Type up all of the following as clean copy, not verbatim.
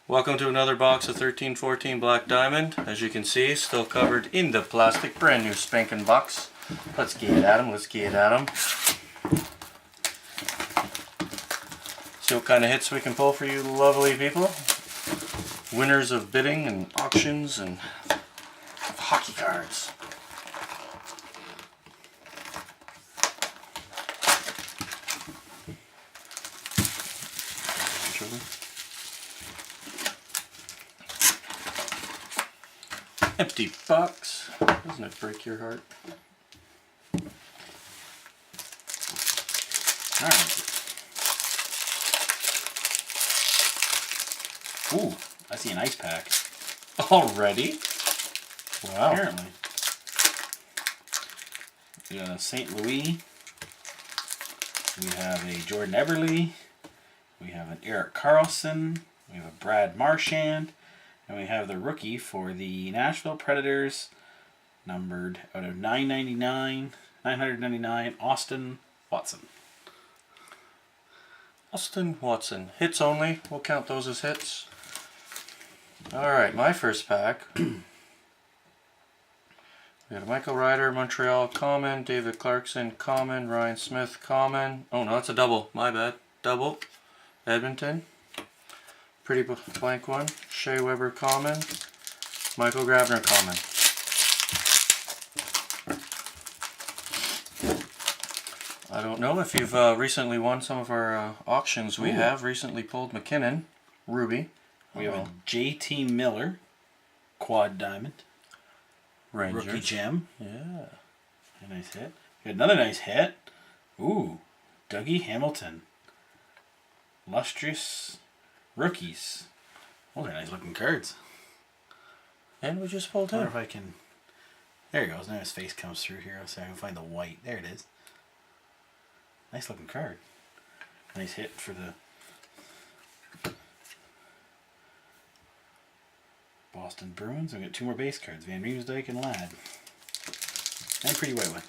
Welcome to another box of 1314 Black Diamond. As you can see, still covered in the plastic, brand new spanking box. Let's get at them, See what kind of hits we can pull for you lovely people. Winners of bidding and auctions and hockey cards. Empty box. Doesn't it break your heart? Alright. Ooh, I see an ice pack. Already? Wow. Apparently. We got a St. Louis. We have a Jordan Eberle. We have an Erik Karlsson. We have a Brad Marchand. And we have the rookie for the Nashville Predators, numbered out of 999, Austin Watson. Austin Watson. Hits only. We'll count those as hits. Alright, my first pack. We got a Michael Ryder, Montreal, common. David Clarkson, common. Ryan Smith, common. Oh no, that's a double. My bad. Double. Edmonton. Pretty blank one. Shea Weber, common. Michael Grabner, common. I don't know if you've recently won some of our auctions. We have recently pulled McKinnon, Ruby. We have a JT Miller, quad diamond. Rangers. Rookie gem. Yeah. A nice hit. We got another nice hit. Ooh, Dougie Hamilton. Lustrous rookies. Oh, they're nice looking cards. And we just pulled I wonder him. if I can... There he goes. Now his face comes through here so I can find the white. There it is. Nice looking card. Nice hit for the Boston Bruins. We got two more base cards. Van Riemsdyk and Ladd. And a pretty white one.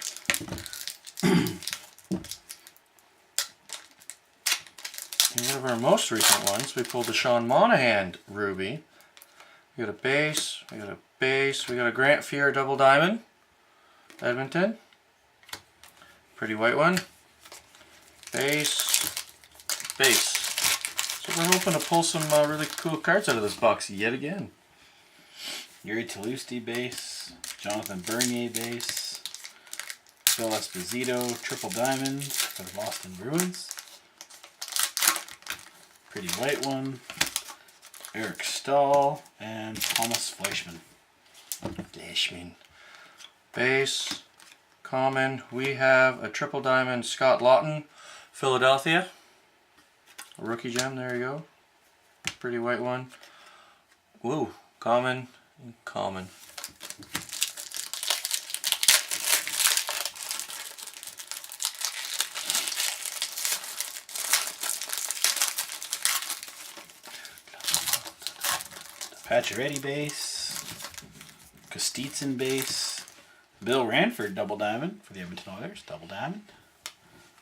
And one of our most recent ones, we pulled the Sean Monahan Ruby. We got a base, we got a base, we got a Grant Fuhr double diamond. Edmonton. Pretty white one. Base, base. So we're hoping to pull some really cool cards out of this box yet again. Yuri Tlusty base. Jonathan Bernier base. Phil Esposito triple diamond for the Boston Bruins. Pretty white one. Eric Stahl and Thomas Fleischmann. Base, common. We have a triple diamond Scott Lawton, Philadelphia. A rookie gem, there you go. Pretty white one. Woo, common and common. Pacioretty base. Kostitsyn base. Bill Ranford double diamond for the Edmonton Oilers. Double diamond.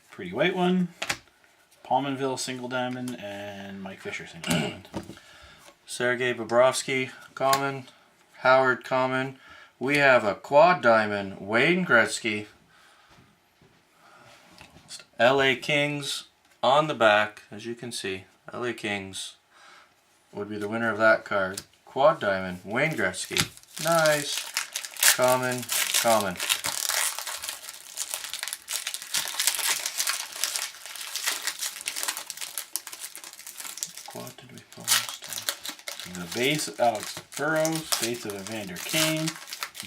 Pretty white one. Palmanville single diamond. And Mike Fisher single diamond. Sergei Bobrovsky, common. Howard, common. We have a quad diamond Wayne Gretzky. LA Kings on the back, as you can see. LA Kings would be the winner of that card. Quad diamond Wayne Gretzky. Nice. Common, common. Quad did we pull this time? The base of Alex Burrows. Base of Evander Kane.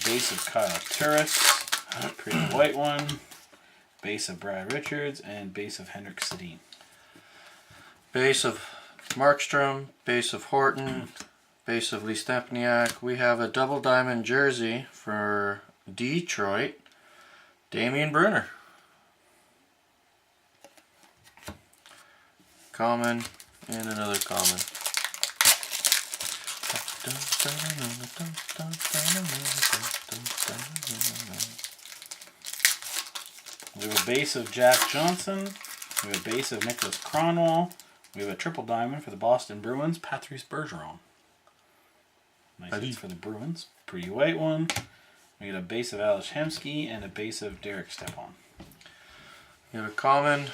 Base of Kyle Turris. Pretty white one. Base of Brad Richards. And base of Henrik Sedin. Base of Markstrom. Base of Horton. Base of Lee Stempniak. We have a double diamond jersey for Detroit. Damian Brunner. Common and another common. We have a base of Jack Johnson. We have a base of Nicholas Cronwall. We have a triple diamond for the Boston Bruins, Patrice Bergeron. Nice Buddy. hits for the Bruins. Pretty white one. We got a base of Alex Hemsky and a base of Derek Stepan. We have a common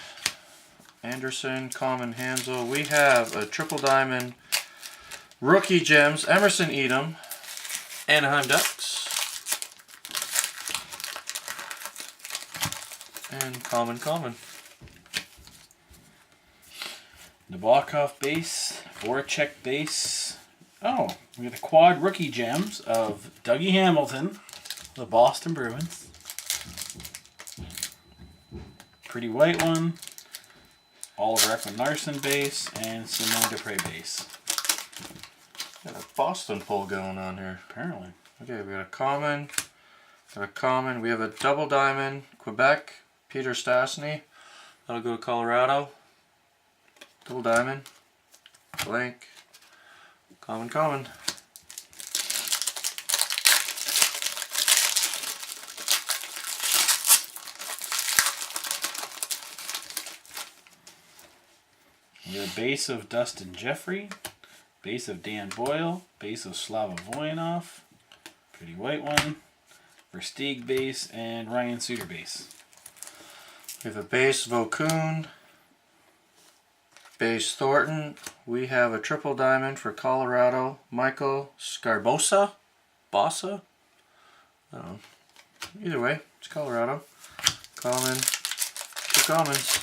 Anderson, common Hansel. We have a triple diamond rookie gems, Emerson Edom, Anaheim Ducks. And common. Nabokov base, Voracek base. Oh, we got the quad rookie gems of Dougie Hamilton, the Boston Bruins. Pretty white one. Oliver Ekman-Larsson base and Simon Dupre base. Got a Boston pull going on here. Apparently. Okay, we got a common. We have a double diamond, Quebec, Peter Stastny. That'll go to Colorado. Double diamond, blank, common. We have a base of Dustin Jeffrey, base of Dan Boyle, base of Slava Voyanov, pretty white one, Versteeg base, and Ryan Suter base. We have a base Vokun, base Thornton. We have a triple diamond for Colorado, Michael Scarbosa, Bossa. I don't know. Either way, it's Colorado. Common, two commons.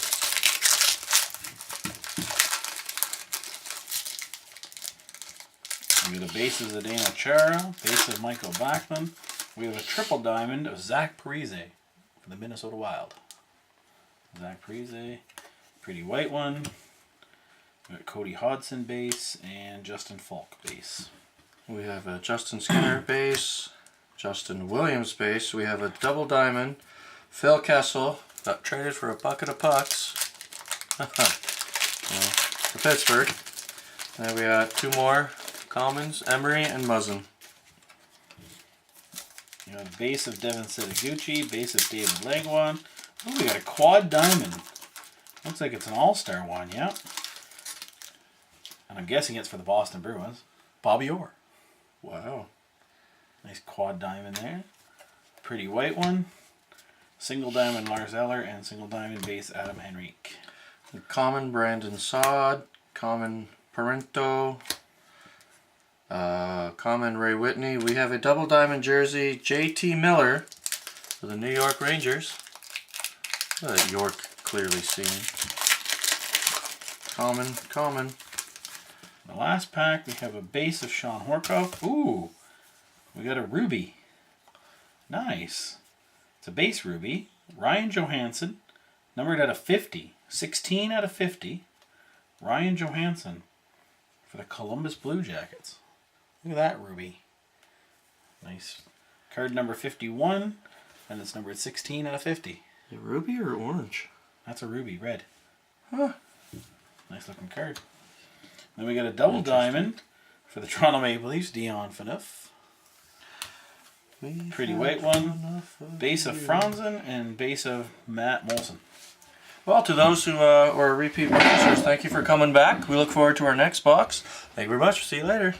We have the bases of Dana Chara, base of Michael Bachman. We have a triple diamond of Zach Parise for the Minnesota Wild. Zach Parise, pretty white one. We got Cody Hodgson base and Justin Falk base. We have a Justin Skinner base, Justin Williams base. We have a double diamond, Phil Kessel. Got traded for a bucket of pucks. For Pittsburgh. And we got two more commons, Emery and Muzzin. You know, base of Devin Setaguchi, base of David Legwan. Oh, we got a quad diamond. Looks like it's an all-star one, yeah. And I'm guessing it's for the Boston Bruins. Bobby Orr. Wow. Nice quad diamond there. Pretty white one. Single diamond Lars Eller and single diamond base Adam Henrique. Common Brandon Saad, common Parento, common Ray Whitney. We have a double diamond jersey, JT Miller for the New York Rangers. York clearly seen. Common. The last pack, we have a base of Sean Horkoff. Ooh, we got a ruby. Nice. It's a base ruby. Ryan Johansson, numbered out of 50. 16 out of 50. Ryan Johansson for the Columbus Blue Jackets. Look at that ruby. Nice. Card number 51, and it's numbered 16 out of 50. Is it ruby or orange? That's a ruby, red. Huh. Nice looking card. Then we got a double diamond for the Toronto Maple Leafs, Dion Phaneuf. Pretty white one. Base of Franzen and base of Matt Molson. Well, to those who are repeat purchasers, thank you for coming back. We look forward to our next box. Thank you very much. See you later.